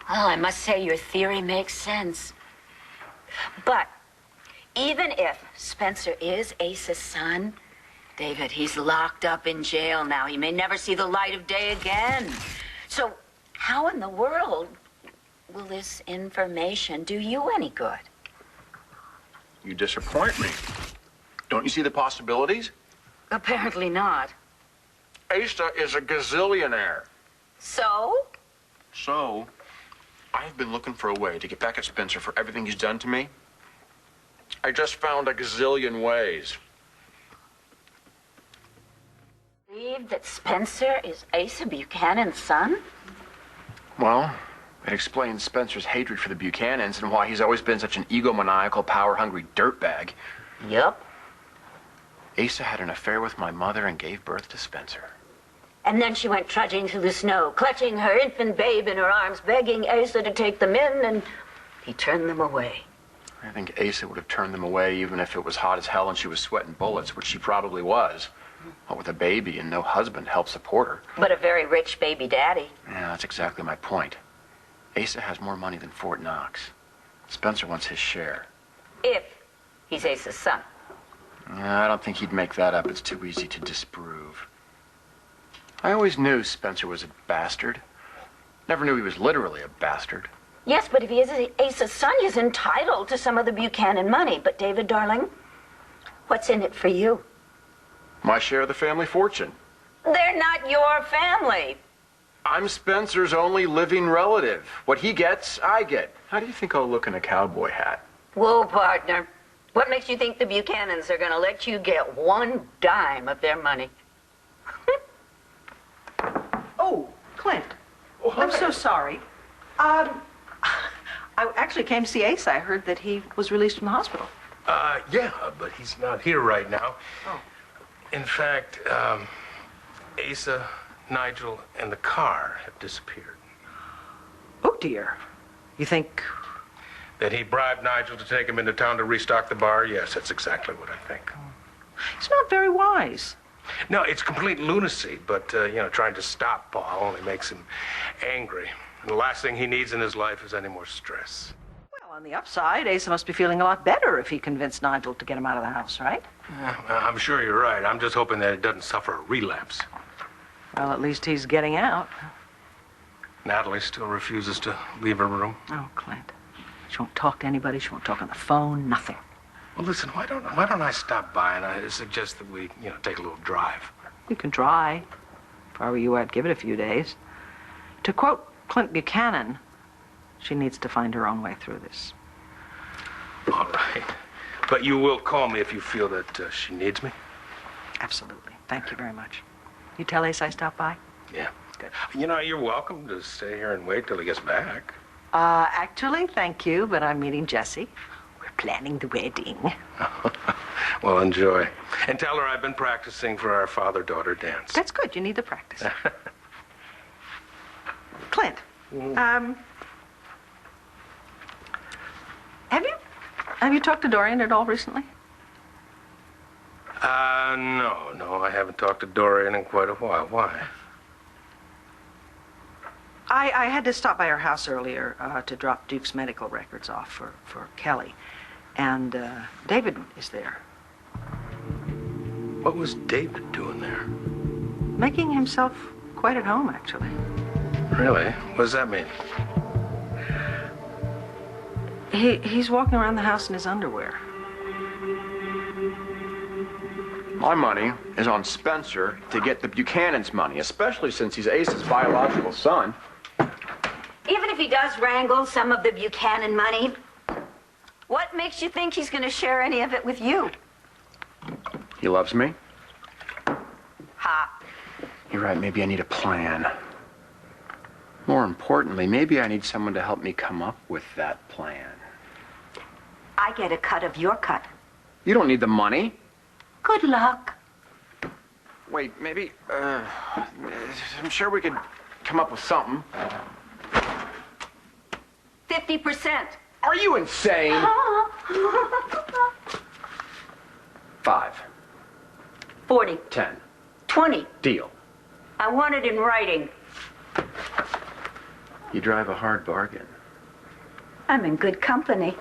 Well, I must say your theory makes sense. But even if Spencer is Asa's son, David, he's locked up in jail now. He may never see the light of day again. So how in the world will this information do you any good? You disappoint me. Don't you see the possibilities? Apparently not. Asa is a gazillionaire. So? So, I've been looking for a way to get back at Spencer for everything he's done to me. I just found a gazillion ways. Believe that Spencer is Asa Buchanan's son? Well, it explains Spencer's hatred for the Buchanans and why he's always been such an egomaniacal, power-hungry dirtbag. Yep. Asa had an affair with my mother and gave birth to Spencer. And then she went trudging through the snow, clutching her infant babe in her arms, begging Asa to take them in, and he turned them away. I think Asa would have turned them away even if it was hot as hell and she was sweating bullets, which she probably was. What with a baby and no husband to help support her. But a very rich baby daddy. Yeah, that's exactly my point. Asa has more money than Fort Knox. Spencer wants his share. If he's Asa's son. Yeah, I don't think he'd make that up. It's too easy to disprove. I always knew Spencer was a bastard. Never knew he was literally a bastard. Yes, but if he is Asa's son, he's entitled to some of the Buchanan money. But David, darling, what's in it for you? My share of the family fortune. They're not your family. I'm Spencer's only living relative. What he gets, I get. How do you think I'll look in a cowboy hat? Whoa, partner. What makes you think the Buchanans are going to let you get one dime of their money? Oh, Clint. Oh, I'm so sorry. I actually came to see Asa. I heard that he was released from the hospital. Yeah, but he's not here right now. Oh. In fact, Asa, Nigel, and the car have disappeared. Oh, dear. You think... That he bribed Nigel to take him into town to restock the bar? Yes, that's exactly what I think. He's not very wise. No, it's complete lunacy, but, trying to stop Paul only makes him angry. And the last thing he needs in his life is any more stress. Well, on the upside, Asa must be feeling a lot better if he convinced Nigel to get him out of the house, right? I'm sure you're right. I'm just hoping that it doesn't suffer a relapse. Well, at least he's getting out. Natalie still refuses to leave her room. Oh, Clint. She won't talk to anybody. She won't talk on the phone. Nothing. Well, listen, why don't I stop by and I suggest that we, take a little drive? You can try. If I were you, I'd give it a few days. To quote Clint Buchanan, she needs to find her own way through this. All right. But you will call me if you feel that she needs me? Absolutely. Thank you very much. You tell Ace I stopped by? Yeah. Good. You're welcome to stay here and wait till he gets back. Actually, thank you, but I'm meeting Jessie. We're planning the wedding. Well, enjoy. And tell her I've been practicing for our father-daughter dance. That's good. You need the practice. Clint, have you talked to Dorian at all recently? No, I haven't talked to Dorian in quite a while. Why? I had to stop by her house earlier to drop Duke's medical records off for Kelly. And David is there. What was David doing there? Making himself quite at home, actually. Really? What does that mean? He's walking around the house in his underwear. My money is on Spencer to get the Buchanan's money, especially since he's Ace's biological son. Even if he does wrangle some of the Buchanan money, what makes you think he's going to share any of it with you? He loves me. Ha. You're right, maybe I need a plan. More importantly, maybe I need someone to help me come up with that plan. I get a cut of your cut. You don't need the money. Good luck. Wait, maybe, I'm sure we could come up with something. 50%. Are you insane? 5. 40. 10. 20. Deal. I want it in writing. You drive a hard bargain. I'm in good company.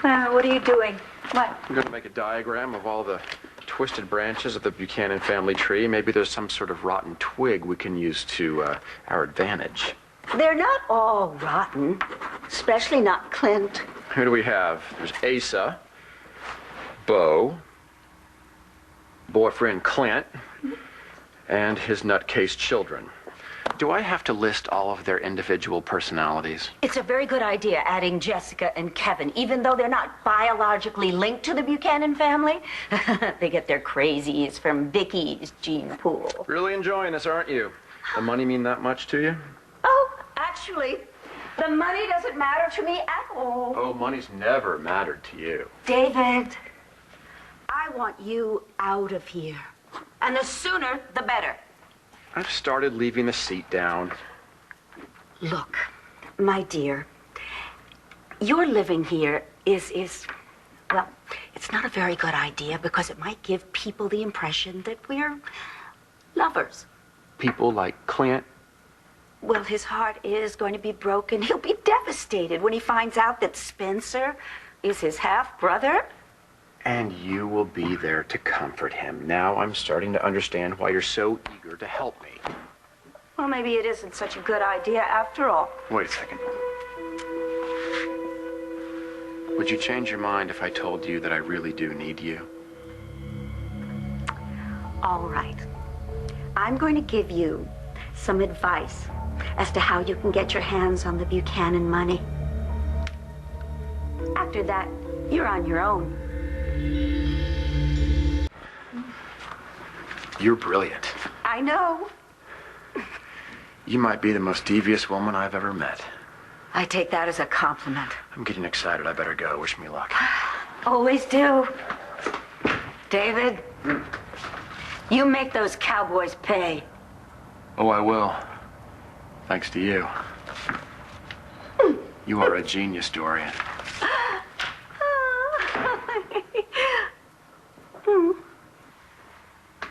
What are you doing? What? I'm going to make a diagram of all the twisted branches of the Buchanan family tree. Maybe there's some sort of rotten twig we can use to our advantage. They're not all rotten, especially not Clint. Who do we have? There's Asa, Bo, boyfriend Clint, and his nutcase children. Do I have to list all of their individual personalities? It's a very good idea adding Jessica and Kevin, even though they're not biologically linked to the Buchanan family. They get their crazies from Vicky's gene pool. Really enjoying this, aren't you? The money mean that much to you? Oh, actually, the money doesn't matter to me at all. Oh, money's never mattered to you. David, I want you out of here. And the sooner, the better. I've started leaving the seat down. Look, my dear, your living here is, well, it's not a very good idea because it might give people the impression that we're lovers. People like Clint. Well, his heart is going to be broken. He'll be devastated when he finds out that Spencer is his half-brother. And you will be there to comfort him. Now I'm starting to understand why you're so eager to help me. Well, maybe it isn't such a good idea after all. Wait a second. Would you change your mind if I told you that I really do need you? All right. I'm going to give you some advice as to how you can get your hands on the Buchanan money. After that, you're on your own. You're brilliant. I know. You might be the most devious woman I've ever met. I take that as a compliment. I'm getting excited. I better go. Wish me luck. Always do. David, you make those cowboys pay. Oh, I will. Thanks to you. You are a genius, Dorian.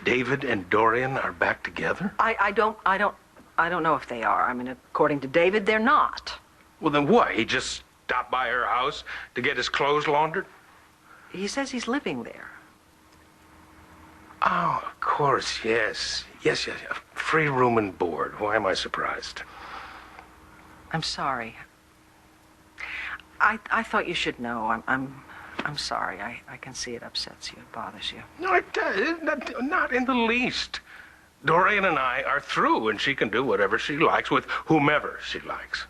David and Dorian are back together? I don't know if they are. I mean, according to David, they're not. Well, then what? He just stopped by her house to get his clothes laundered? He says he's living there. Oh, of course, yes. Yes. Free room and board. Why am I surprised? I'm sorry. I thought you should know. I'm sorry. I can see it upsets you. It bothers you. No, it does. Not in the least. Dorian and I are through, and she can do whatever she likes with whomever she likes.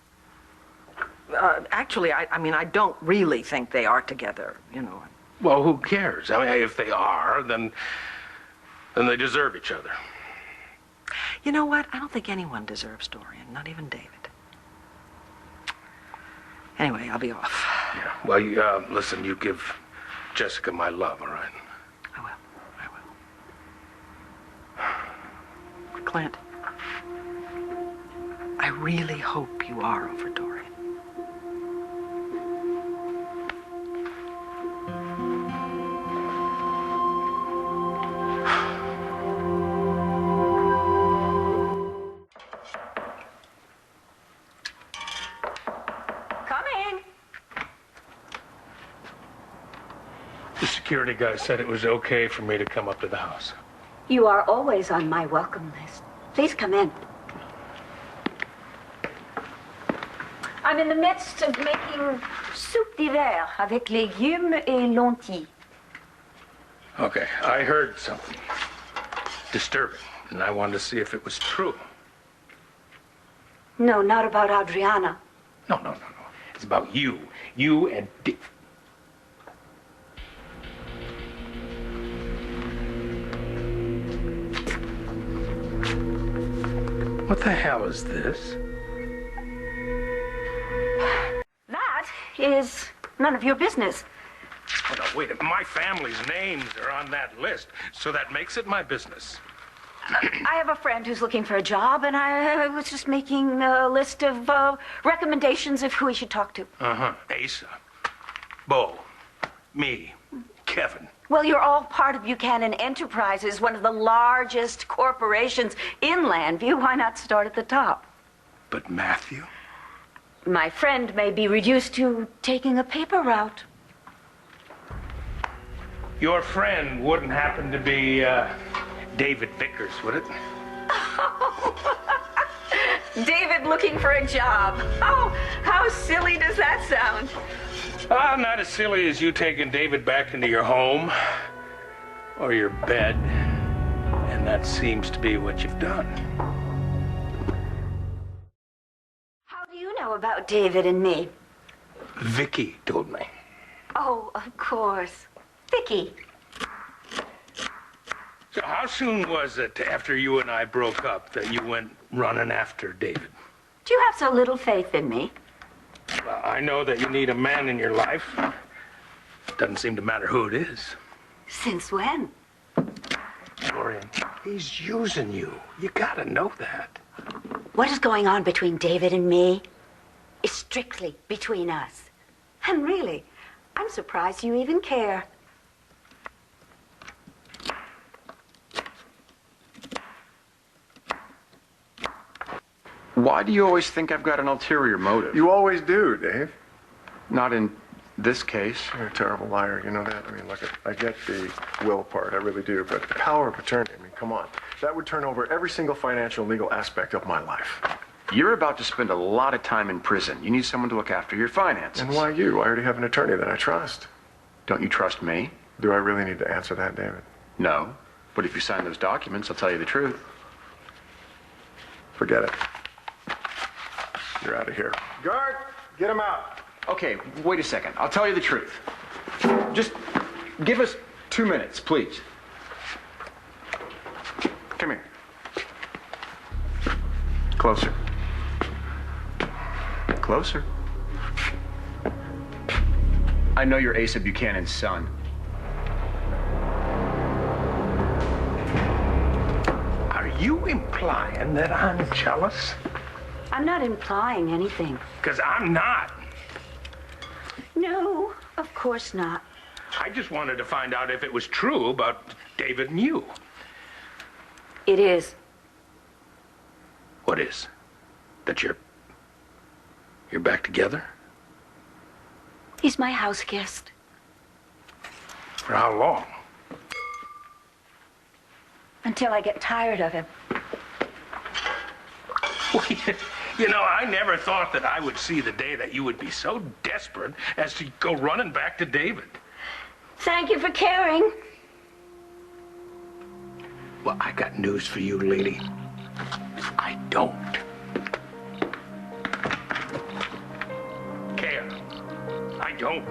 Actually, I mean, I don't really think they are together, you know. Well, who cares? I mean, if they are, then they deserve each other. You know what? I don't think anyone deserves Dorian, not even David. Anyway, I'll be off. Yeah. Well, listen, you give Jessica my love, all right? I will. Clint, I really hope you are over Dorian. The security guy said it was okay for me to come up to the house. You are always on my welcome list. Please come in. I'm in the midst of making soupe d'hiver avec légumes et lentilles. Okay, I heard something disturbing, and I wanted to see if it was true. No, not about Adriana. No. It's about you. You and Dick. What the hell is this? That is none of your business. Oh, no, wait. My family's names are on that list, so that makes it my business. I have a friend who's looking for a job, and I was just making a list of recommendations of who he should talk to. Uh-huh. Asa, Bo, me, Kevin. Well, you're all part of Buchanan Enterprises, one of the largest corporations in Landview. Why not start at the top? But Matthew? My friend may be reduced to taking a paper route. Your friend wouldn't happen to be David Vickers, would it? David looking for a job. Oh, how silly does that sound? Not as silly as you taking David back into your home or your bed. And that seems to be what you've done. How do you know about David and me? Vicky told me. Oh, of course. Vicky. So how soon was it after you and I broke up that you went running after David? Do you have so little faith in me? Well, I know that you need a man in your life. Doesn't seem to matter who it is. Since when? Dorian, he's using you. You gotta know that. What is going on between David and me is strictly between us. And really, I'm surprised you even care. Why do you always think I've got an ulterior motive? You always do, Dave. Not in this case. You're a terrible liar, you know that? I mean, look, I get the will part, I really do, but the power of attorney, I mean, come on. That would turn over every single financial and legal aspect of my life. You're about to spend a lot of time in prison. You need someone to look after your finances. And why you? I already have an attorney that I trust. Don't you trust me? Do I really need to answer that, David? No. But if you sign those documents, I'll tell you the truth. Forget it. You're out of here. Guard, get him out. Okay, wait a second. I'll tell you the truth. Just give us 2 minutes, please. Come here. Closer. Closer. I know you're Asa Buchanan's son. Are you implying that I'm jealous? I'm not implying anything. Because I'm not. No, of course not. I just wanted to find out if it was true about David and you. It is. What is? That you're back together? He's my house guest. For how long? Until I get tired of him. You know, I never thought that I would see the day that you would be so desperate as to go running back to David. Thank you for caring. Well, I got news for you, lady. I don't care. I don't.